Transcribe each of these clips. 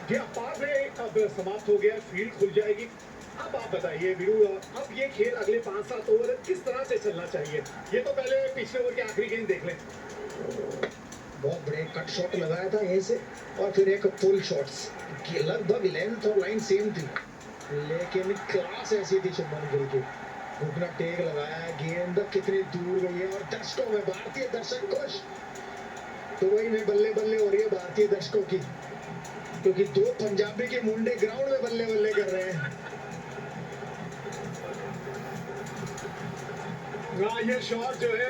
जी हाँ, power play अब समाप्त हो गया, फील्ड खुल जाएगी। अब आप बताइए वीरू, अब ये खेल अगले 5-7 ओवर किस तरह से चलना चाहिए? ये तो पहले पिछले ओवर के आखिरी गेंद देख लें। बहुत बड़े कट शॉट लगाया था यहीं से और फिर एक पुल शॉट्स की लगभग लेंथ और लाइन सेम थी, लेकिन क्लास ऐसी थी शुभमन गिल की। घुटना टेक लगाया, गेंद कितनी दूर गई है और दर्शकों में भारतीय दर्शक खुश। दुबई में बल्ले बल्ले हो रही है भारतीय दर्शकों की, क्योंकि दो पंजाबी के मुंडे ग्राउंड में बल्ले बल्ले कर रहे हैं। हाँ, ये शॉट जो है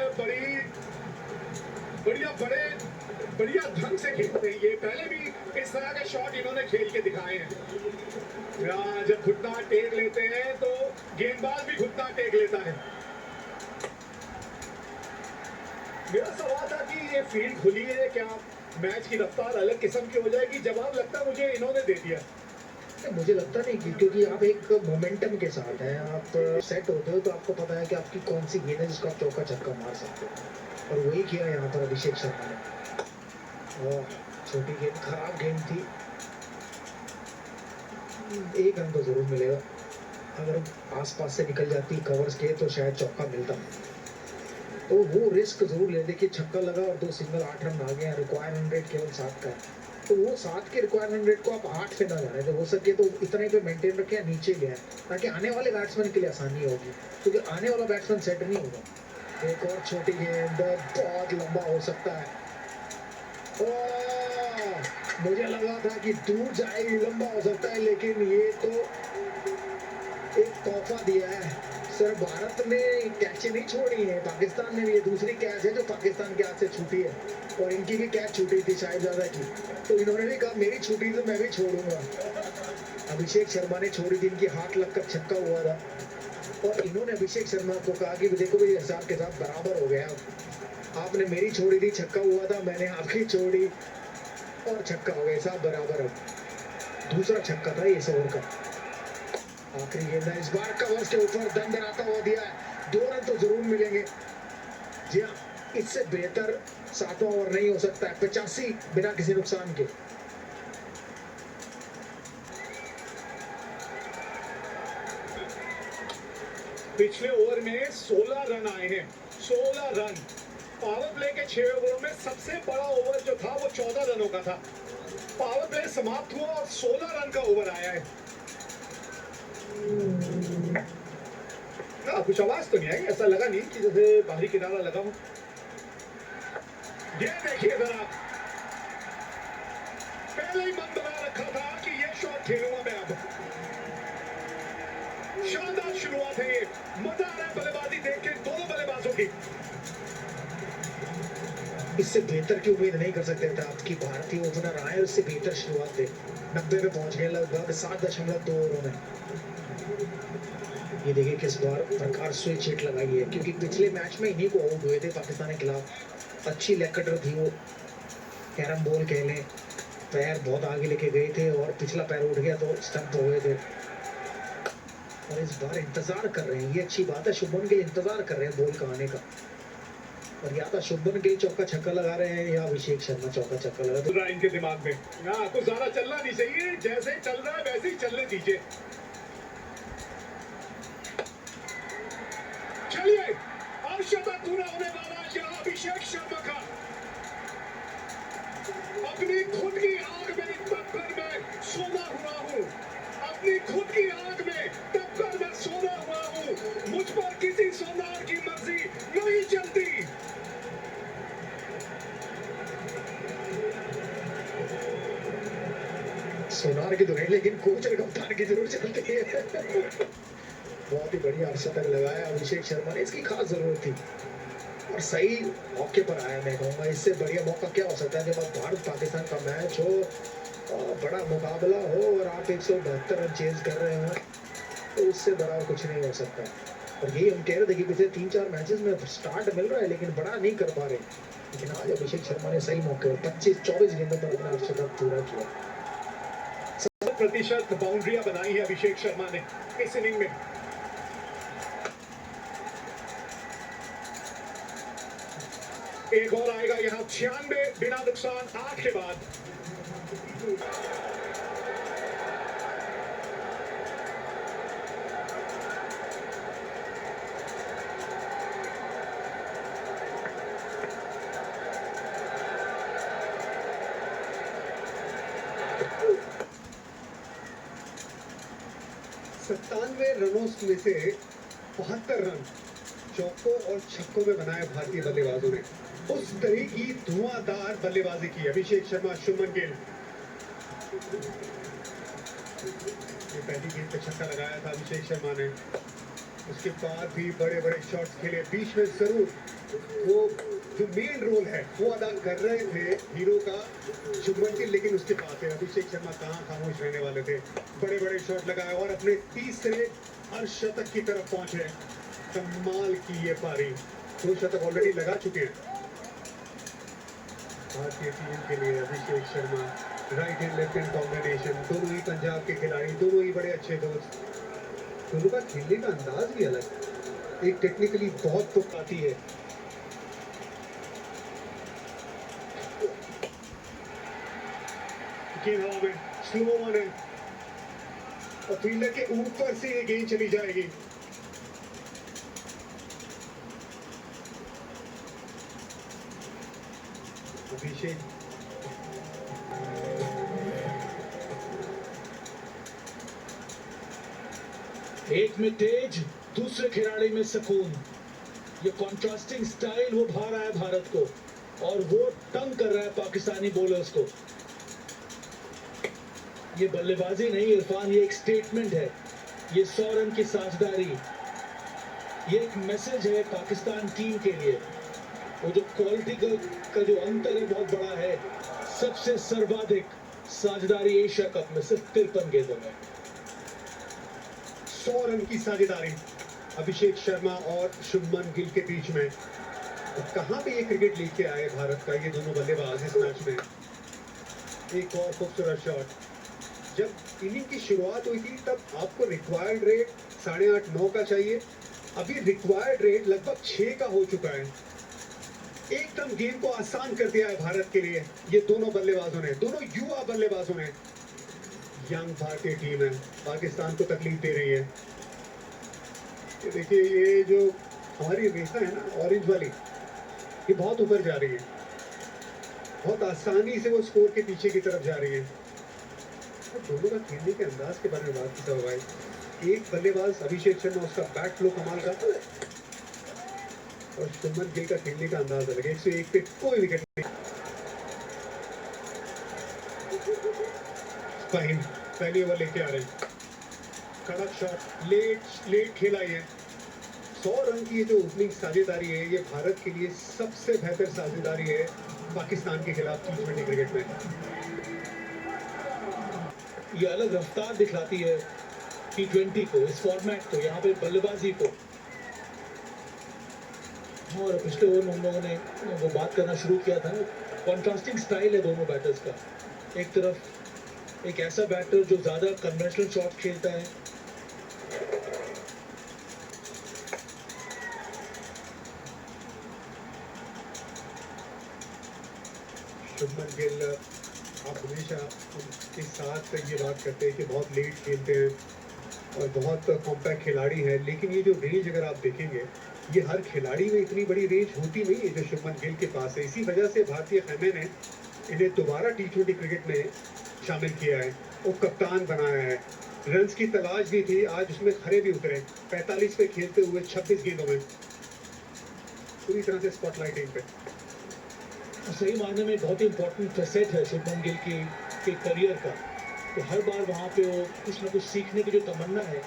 बढ़िया ढंग से खेलते हैं। ये पहले भी इस तरह के शॉट इन्होंने खेल के दिखाए हैं। जब घुटना टेक लेते हैं तो गेंदबाज भी घुटना टेक लेता है। मेरा सवाल था कि ये फील्ड खुली है, क्या मैच की रफ्तार अलग किस्म की हो जाएगी? जवाब लगता है मुझे इन्होंने दे दिया। मुझे लगता नहीं कि, क्योंकि आप एक मोमेंटम के साथ हैं, आप सेट होते हो तो आपको पता है कि आपकी कौन सी गेंद है जिसको आप चौका छक्का मार सकते हो, और वही किया यहाँ पर अभिषेक शर्मा ने। और छोटी गेंद, खराब गेंद थी, एक रन तो जरूर मिलेगा। अगर आसपास से निकल जाती कवर्स के तो शायद चौका मिलता, तो वो रिस्क जरूर ले। देखिए छक्का लगा और 2 सिंगल, 8 रन आ गए। रिक्वायर रन रेट केवल 7 का है, तो वो 7 के रिक्वायर रन रेट को आप 8 पे ना जाने, तो हो सके तो इतने पे मेंटेन रखें, नीचे गया ताकि आने वाले बैट्समैन के लिए आसानी होगी, क्योंकि आने वाला बैट्समैन सेट नहीं होगा। एक और छोटी गेंद, बहुत लंबा हो सकता है। मुझे लगा था कि दूर जाएगी, लंबा हो सकता है, लेकिन ये तो एक तोहफा दिया है। सर, भारत ने कैच नहीं छोड़ी है, पाकिस्तान ने भी। ये दूसरी कैच है जो पाकिस्तान के हाथ से छूटी है, और इनकी भी कैच छूटी थी साहिबजादा की, तो इन्होंने भी कहा मेरी छूटी तो मैं भी छोड़ूंगा। अभिषेक शर्मा ने छोड़ी थी, इनकी हाथ लगकर छक्का हुआ था, और इन्होंने अभिषेक शर्मा को कहा कि देखो भाई, हिसाब के साथ बराबर हो गया, आपने मेरी छोड़ी थी, छक्का हुआ था, मैंने आपकी छोड़ी और छक्का हो गया, साहब बराबर। अब दूसरा छक्का था इस ओवर का, आखिरी गेंद है। इस बार कवर्स के ऊपर दम बनाता हुआ दिया है, 2 रन तो जरूर मिलेंगे। जी हाँ, इससे बेहतर 7वां ओवर नहीं हो सकता है। 85 बिना किसी नुकसान के। पिछले ओवर में 16 रन आए हैं, 16 रन। पावर प्ले के 6 ओवरों में सबसे बड़ा ओवर जो था वो 14 रनों का था। पावर प्ले समाप्त हुआ और 16 रन का ओवर आया है। कुछ आवाज तो नहीं आई, ऐसा लगा नहीं कि जैसे बाहरी किनारा लगा हो। ये देखिए जरा, पहले ही मन बना रखा था कि ये शॉट खेलूंगा मैं। अब शानदार शुरुआत है, ये मजा आ रहा है बल्लेबाजी देख के दोनों बल्लेबाजों की। इससे बेहतर की उम्मीद नहीं कर सकते थे आपकी भारतीय ओपनर आए, उससे बेहतर शुरुआत दे। 90 पे पहुंच गए लगभग 7.2 ओवरों में। ये देखिए किस बार प्रकार स्विच हिट लगाई है, क्योंकि पिछले मैच में इन्हीं को आउट हुए थे पाकिस्तान के खिलाफ। अच्छी लेग कटर थी वो, कैरम बॉल कह लें, पैर बहुत आगे लेके गए थे और पिछला पैर उठ गया तो स्टंप हो गए थे। और इस बार इंतजार कर रहे हैं, ये अच्छी बात है, शुभमन गिल इंतजार कर रहे हैं बॉल का आने का। और या तो शुभमन गिल चौका छक्का लगा रहे हैं या अभिषेक शर्मा चौका छक्का लगा रहा है इनके दिमाग में। कुछ ज्यादा चलना नहीं चाहिए, जैसे चल रहा है वैसे ही चलने दीजिए। चलिए, अब शतक पूरा होने वाला यहाँ अभिषेक शर्मा का। अपनी खुद की आग में टक्कर में सोना हुआ हूँ, अपनी खुद की आग में टक्कर में सोना हुआ हूँ, मुझ पर किसी सोनार की मर्जी नहीं चलती। सोनार की तो नहीं, लेकिन कोच और कप्तान की जरूर चलती है। बहुत ही बढ़िया शतक लगाया अभिषेक शर्मा ने, इसकी खास जरूरत थी और सही मौके पर आया। मैं कहूँगा इससे बढ़िया मौका क्या हो सकता है जब आप भारत पाकिस्तान का मैच हो, बड़ा मुकाबला हो और आप 172 रन चेज कर रहे हो, तो उससे बड़ा कुछ नहीं हो सकता। और यही हम कह रहे थे कि पिछले 3-4 मैचेस में स्टार्ट मिल रहा है लेकिन बड़ा नहीं कर पा रहे, लेकिन आज अभिषेक शर्मा ने सही मौके पर 25-24 गेंदों पर अपना शतक पूरा किया। 100% बाउंड्रियां बनाई है अभिषेक शर्मा ने इस इनिंग में। एक और आएगा यहाँ, 96 बिना नुकसान 8 के बाद। 97 रनों में से 72 रन चौकों और छक्कों में बनाए भारतीय बल्लेबाजों ने। उस तरह की धुआंधार बल्लेबाजी की अभिषेक शर्मा, शुभमन गिल। ये पहली गेंद पे छक्का लगाया था अभिषेक शर्मा ने, उसके बाद भी बड़े बड़े शॉट्स खेले। बीच में जरूर वो जो मेन रोल है वो अदा कर रहे थे हीरो का शुभमन गिल, लेकिन उसके पास है अभिषेक शर्मा कहाँ खामोश रहने वाले थे। बड़े बड़े शॉट लगाए और अपने तीसरे अर्धशतक की तरफ पहुंचे। कमाल की ये पारी, 2 शतक ऑलरेडी लगा चुके हैं भारतीय टीम के लिए। Abhishek Sharma right hand left hand combination, दोनों ही पंजाब के खिलाड़ी, दोनों ही बड़े अच्छे दोस्त। दोनों का खेलने का अंदाज भी अलग, एक टेक्निकली बहुत तुक आती है। गेंद हवा में, स्लो वन है और फील्डर के ऊपर से ये गेंद चली जाएगी। अभिषेक एक में तेज, दूसरे खिलाड़ी में सुकून। ये कॉन्ट्रास्टिंग स्टाइल वो भा रहा है भारत को और वो तंग कर रहा है पाकिस्तानी बॉलर्स को। ये बल्लेबाजी नहीं इरफान, ये एक स्टेटमेंट है। ये 100 रन की साझेदारी, ये एक मैसेज है पाकिस्तान टीम के लिए। वो जो क्वालिटी का जो अंतर है बहुत बड़ा है। सबसे सर्वाधिक साझेदारी एशिया कप में सिर्फ 53 गेंदों में। 100 रन की साझेदारी अभिषेक शर्मा और शुभमन गिल के बीच में। कहां पे ये क्रिकेट लेके आए भारत का ये दोनों बल्लेबाज इस मैच में। एक और खूबसूरत शॉट। जब इनिंग की शुरुआत हुई थी तब आपको रिक्वायर्ड रेट 8.5-9 का चाहिए, अभी रिक्वायर्ड रेट लगभग 6 का हो चुका है। एकदम गेम को आसान कर दिया है भारत के लिए ये दोनों बल्लेबाजों ने, दोनों युवा बल्लेबाजों ने। यंग भारतीय टीम है, पाकिस्तान को तकलीफ दे रही है। ये देखिए, ये जो हमारी रेखा है ना ऑरेंज वाली, ये बहुत ऊपर जा रही है, बहुत आसानी से वो स्कोर के पीछे की तरफ जा रही है। और दोनों का खेलने के अंदाज के बारे में बात की भाई। एक बल्लेबाज अभिषेक शर्मा, उसका बैट फ्लो कमाल का है और शुभमन गिल का खेलने का अंदाज अलग है। 101 पे कोई विकेट नहीं। फाइन, पहली ओवर लेके आ रहे हैं। कड़क शॉट, लेट खेला है। 100 रन की ये जो ओपनिंग साझेदारी है ये भारत के लिए सबसे बेहतर साझेदारी है पाकिस्तान के खिलाफ T20 क्रिकेट में। ये अलग रफ्तार दिखलाती है T20 को, इस फॉर्मेट को, यहाँ पे बल्लेबाजी को। और पिछले ओवर में हम लोगों ने वो बात करना शुरू किया था, कॉन्ट्रास्टिंग स्टाइल है दोनों बैटर्स का। एक तरफ एक ऐसा बैटर जो ज़्यादा कन्वेंशनल शॉट खेलता है, शुभमन गिल आप हमेशा उनके साथ ये बात करते हैं कि बहुत लेट खेलते हैं और बहुत कॉम्पैक्ट खिलाड़ी है, लेकिन ये जो रेंज अगर आप देखेंगे ये हर खिलाड़ी में इतनी बड़ी रेंज होती नहीं है जो शुभमन गिल के पास है। इसी वजह से भारतीय खेमे ने इन्हें दोबारा T20 क्रिकेट में शामिल किया है, वो कप्तान बनाया है। रन्स की तलाश भी थी, आज उसमें खरे भी उतरे। 45 पे खेलते हुए 26 गेंदों में पूरी तरह से स्पॉटलाइटिंग पे। सही मायने में बहुत ही इंपॉर्टेंट फैसेट है शुभमन गिल के करियर का। तो हर बार वहाँ पे वो कुछ ना कुछ सीखने की जो तमन्ना है,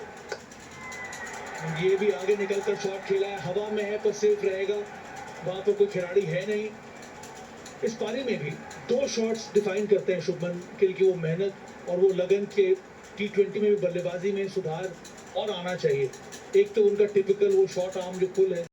ये भी आगे निकल कर शॉट खेला है, हवा में है पर सेफ रहेगा, वहाँ पर कोई खिलाड़ी है नहीं। इस पारी में भी 2 शॉट्स डिफाइन करते हैं शुभमन गिल की वो मेहनत और वो लगन के। T20 में भी बल्लेबाजी में सुधार और आना चाहिए। एक तो उनका टिपिकल वो शॉर्ट आर्म जो पुल है,